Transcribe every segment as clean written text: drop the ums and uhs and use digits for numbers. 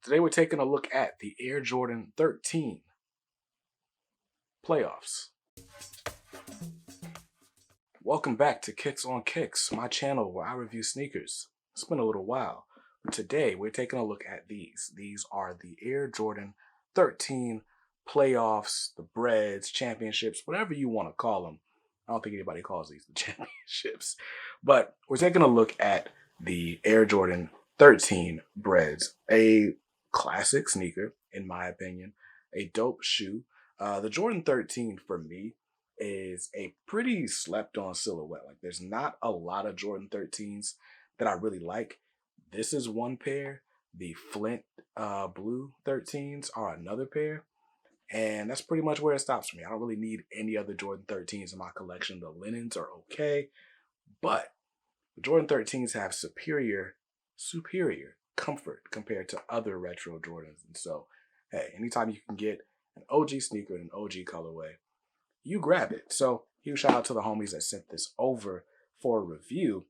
Today we're taking a look at the Air Jordan 13 playoffs. Welcome back to Kicks on Kicks, my channel where I review sneakers. It's been a little while, but today we're taking a look at these. These are the Air Jordan 13 playoffs, the Breads, championships, whatever you want to call them. I don't think anybody calls these the championships, but we're taking a look at the Air Jordan 13 Breads, a classic sneaker, in my opinion, a dope shoe. The Jordan 13 for me is a pretty slept on silhouette. Like there's not a lot of Jordan 13s that I really like. This is one pair. The Flint blue 13s are another pair. And that's pretty much where it stops for me. I don't really need any other Jordan 13s in my collection. The linens are okay, but the Jordan 13s have superior comfort compared to other retro Jordans. And so, hey, anytime you can get an OG sneaker and an OG colorway, you grab it. So huge shout out to the homies that sent this over for a review.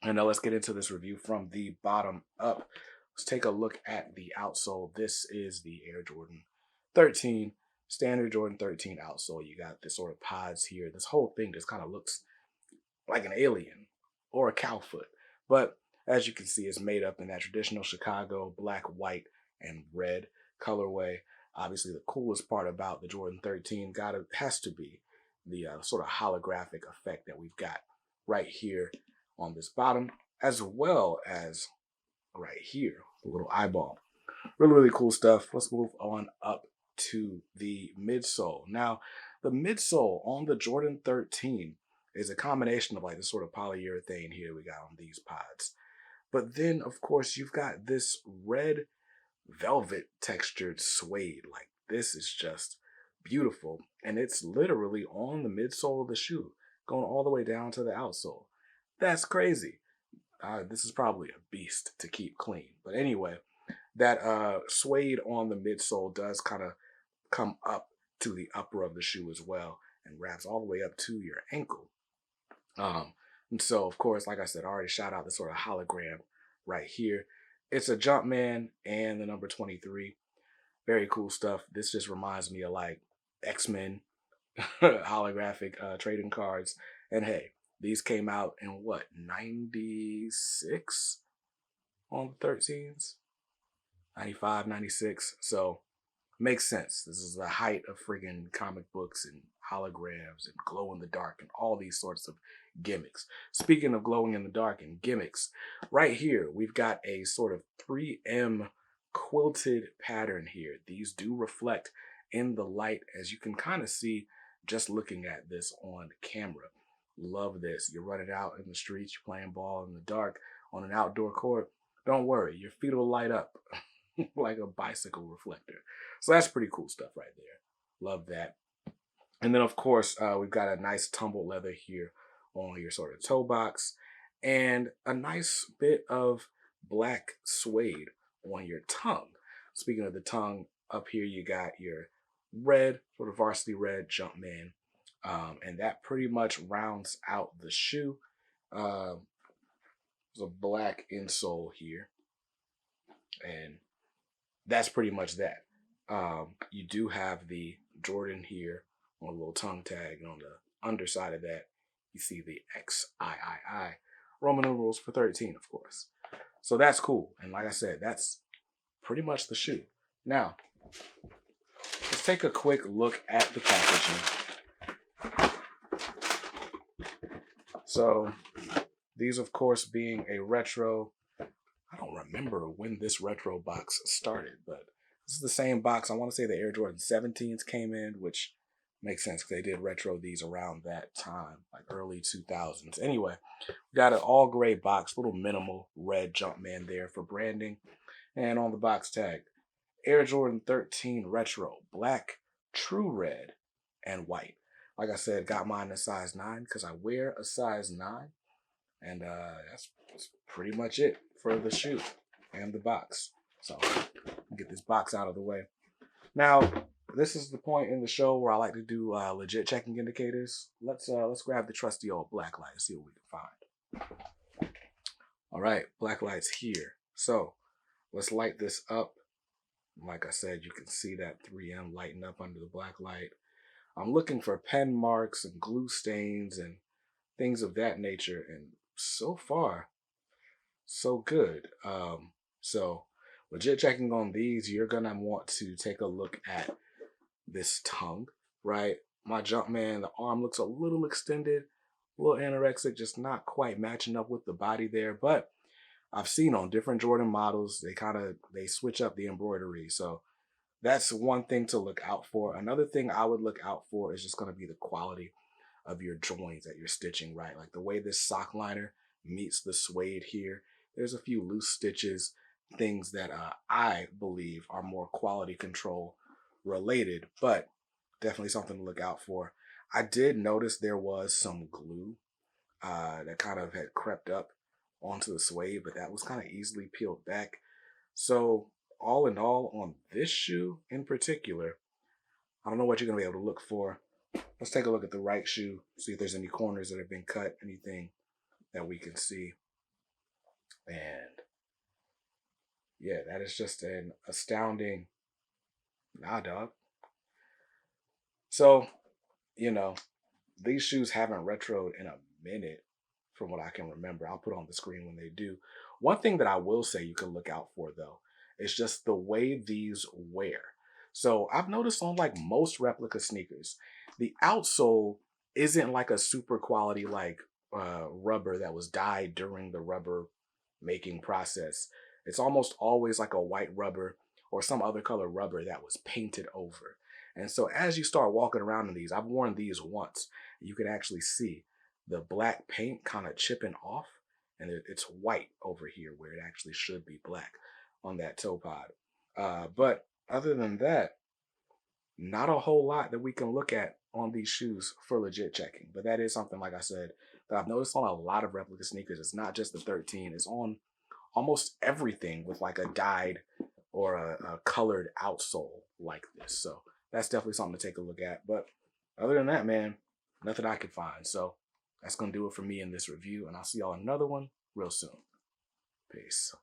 And now let's get into this review from the bottom up. Let's take a look at the outsole. This is the Air Jordan 13, standard Jordan 13 outsole. You got this sort of pods here. This whole thing just kind of looks like an alien or a cow foot. But as you can see, it's made up in that traditional Chicago black, white, and red colorway. Obviously, the coolest part about the Jordan 13 has to be the sort of holographic effect that we've got right here on this bottom, as well as right here, the little eyeball. Really, really cool stuff. Let's move on up to the midsole. Now, the midsole on the Jordan 13 is a combination of like this sort of polyurethane here we got on these pods. But then, of course, you've got this red velvet textured suede. Like this is just beautiful. And it's literally on the midsole of the shoe, going all the way down to the outsole. That's crazy. This is probably a beast to keep clean. But anyway, that suede on the midsole does kind of come up to the upper of the shoe as well and wraps all the way up to your ankle. And so, of course, like I said, I already shout out the sort of hologram right here. It's a Jumpman and the number 23. Very cool stuff. This just reminds me of like X-Men holographic trading cards. And hey, these came out in what, 96 on the 13s? 95, 96. So makes sense. This is the height of friggin' comic books and holograms and glow in the dark and all these sorts of gimmicks. Speaking of glowing in the dark and gimmicks, right here we've got a sort of 3M quilted pattern here. These do reflect in the light, as you can kind of see just looking at this on camera. Love this. You're running out in the streets, you're playing ball in the dark on an outdoor court. Don't worry, your feet will light up like a bicycle reflector. So that's pretty cool stuff right there. Love that. And then, of course, we've got a nice tumbled leather here on your sort of toe box and a nice bit of black suede on your tongue. Speaking of the tongue, up here you got your red, sort of varsity red Jumpman. And that pretty much rounds out the shoe. There's a black insole here. And that's pretty much that. You do have the Jordan here on a little tongue tag, and on the underside of that, you see the XIII, Roman numerals for 13, of course. So that's cool. And like I said, that's pretty much the shoe. Now, let's take a quick look at the packaging. So these, of course, being a retro, I don't remember when this retro box started, but this is the same box. I want to say the Air Jordan 17s came in, which makes sense because they did retro these around that time, like early 2000s. Anyway, we got an all gray box, little minimal red Jumpman there for branding. And on the box tag, Air Jordan 13 Retro, black, true red, and white. Like I said, got mine in a size 9 because I wear a size 9. And that's pretty much it for the shoe and the box. So get this box out of the way. Now, this is the point in the show where I like to do legit checking indicators. Let's grab the trusty old black light and see what we can find. All right, black light's here. So let's light this up Like I said, you can see that 3M lighting up under the black light. I'm looking for pen marks and glue stains and things of that nature, and so far, so good. So legit checking on these, you're gonna want to take a look at this tongue, right? My Jumpman, the arm looks a little extended, a little anorexic, just not quite matching up with the body there. But I've seen on different Jordan models, they switch up the embroidery. So that's one thing to look out for. Another thing I would look out for is just going to be the quality of your joins that you're stitching, right? Like the way this sock liner meets the suede here. There's a few loose stitches, things that I believe are more quality control related, but definitely something to look out for. I did notice there was some glue that kind of had crept up onto the suede, but that was kind of easily peeled back. So all in all, on this shoe in particular, I don't know what you're gonna be able to look for. Let's take a look at the right shoe, see if there's any corners that have been cut, anything that we can see. And yeah, that is just an astounding, nah, dog. So, you know, these shoes haven't retroed in a minute from what I can remember. I'll put on the screen when they do. One thing that I will say you can look out for though is just the way these wear. So I've noticed on like most replica sneakers, the outsole isn't like a super quality like rubber that was dyed during the rubber making process. It's almost always like a white rubber or some other color rubber that was painted over. And so as you start walking around in these, I've worn these once, you can actually see the black paint kind of chipping off, and it's white over here where it actually should be black on that toe pod. But other than that, not a whole lot that we can look at on these shoes for legit checking. But that is something, like I said, that I've noticed on a lot of replica sneakers. It's not just the 13, it's on almost everything with like a dyed or a colored outsole like this. So that's definitely something to take a look at. But other than that, man, nothing I could find. So that's going to do it for me in this review. And I'll see y'all in another one real soon. Peace.